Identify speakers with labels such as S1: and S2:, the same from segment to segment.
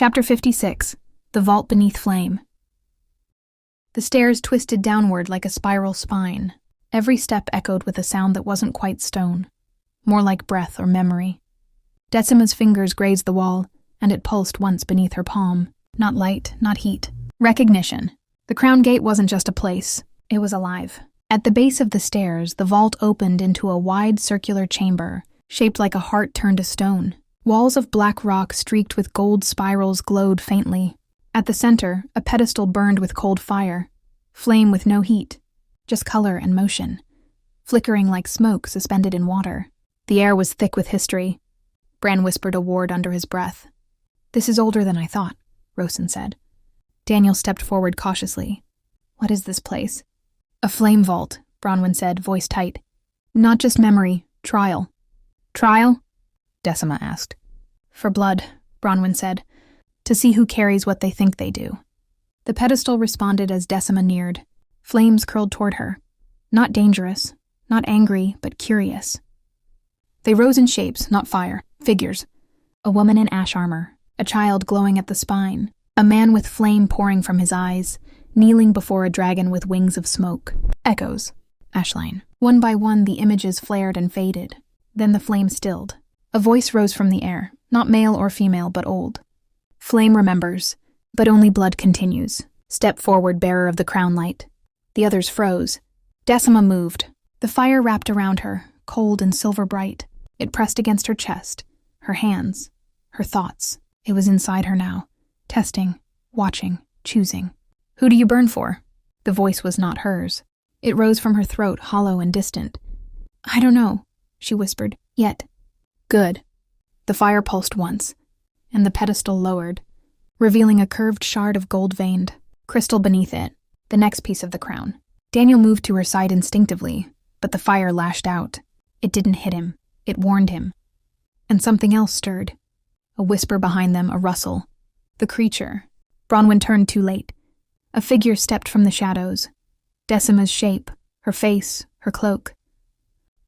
S1: Chapter 56. The Vault Beneath Flame. The stairs twisted downward like a spiral spine. Every step echoed with a sound that wasn't quite stone, more like breath or memory. Decima's fingers grazed the wall, and it pulsed once beneath her palm. Not light, not heat. Recognition. The Crown Gate wasn't just a place, it was alive. At the base of the stairs, the vault opened into a wide circular chamber, shaped like a heart turned to stone. Walls of black rock streaked with gold spirals glowed faintly. At the center, a pedestal burned with cold fire, flame with no heat, just color and motion, flickering like smoke suspended in water. The air was thick with history. Bran whispered a word under his breath. "This is older than I thought," Rosen said. Daniel stepped forward cautiously. "What is this place?" "A flame vault," Bronwyn said, voice tight. "Not just memory, trial." "Trial?" Decima asked. "For blood," Bronwyn said, "to see who carries what they think they do." The pedestal responded as Decima neared. Flames curled toward her. Not dangerous, not angry, but curious. They rose in shapes, not fire, figures. A woman in ash armor, a child glowing at the spine, a man with flame pouring from his eyes, kneeling before a dragon with wings of smoke. Echoes. Ashline. One by one the images flared and faded. Then the flame stilled. A voice rose from the air, not male or female, but old. "Flame remembers, but only blood continues. Step forward, bearer of the crown light." The others froze. Decima moved. The fire wrapped around her, cold and silver bright. It pressed against her chest, her hands, her thoughts. It was inside her now, testing, watching, choosing. "Who do you burn for?" The voice was not hers. It rose from her throat, hollow and distant. "I don't know," she whispered, "yet." "Good." The fire pulsed once, and the pedestal lowered, revealing a curved shard of gold-veined crystal beneath it, the next piece of the crown. Daniel moved to her side instinctively, but the fire lashed out. It didn't hit him. It warned him. And something else stirred. A whisper behind them, a rustle. The creature. Bronwyn turned too late. A figure stepped from the shadows. Decima's shape, her face, her cloak.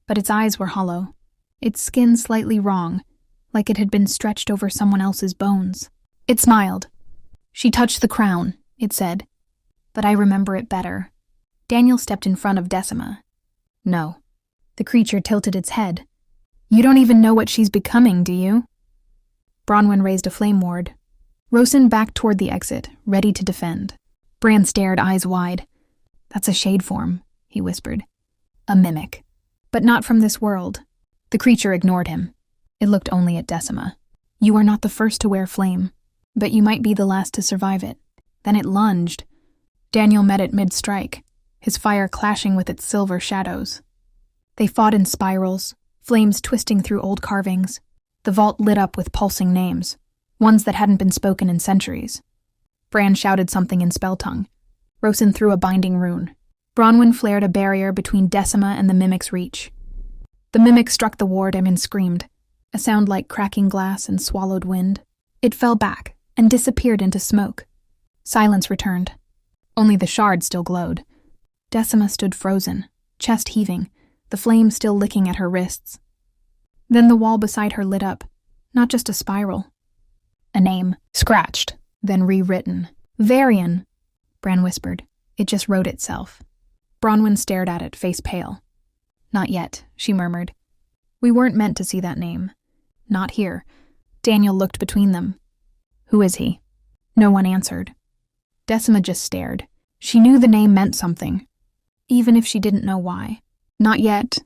S1: But its eyes were hollow. Its skin slightly wrong, like it had been stretched over someone else's bones. It smiled. "She touched the crown," it said. "But I remember it better." Daniel stepped in front of Decima. "No." The creature tilted its head. "You don't even know what she's becoming, do you?" Bronwyn raised a flame ward. Rosen backed toward the exit, ready to defend. Bran stared, eyes wide. "That's a shade form," he whispered. "A mimic. But not from this world." The creature ignored him. It looked only at Decima. "You are not the first to wear flame, but you might be the last to survive it." Then it lunged. Daniel met it mid-strike, his fire clashing with its silver shadows. They fought in spirals, flames twisting through old carvings. The vault lit up with pulsing names, ones that hadn't been spoken in centuries. Bran shouted something in spell tongue. Rosen threw a binding rune. Bronwyn flared a barrier between Decima and the mimic's reach. The mimic struck the ward and screamed, a sound like cracking glass and swallowed wind. It fell back and disappeared into smoke. Silence returned. Only the shard still glowed. Decima stood frozen, chest heaving, the flame still licking at her wrists. Then the wall beside her lit up, not just a spiral. A name, scratched, then rewritten. "Varian," Bran whispered. It just wrote itself. Bronwyn stared at it, face pale. "Not yet," she murmured. "We weren't meant to see that name. Not here." Daniel looked between them. "Who is he?" No one answered. Decima just stared. She knew the name meant something, even if she didn't know why. "Not yet,"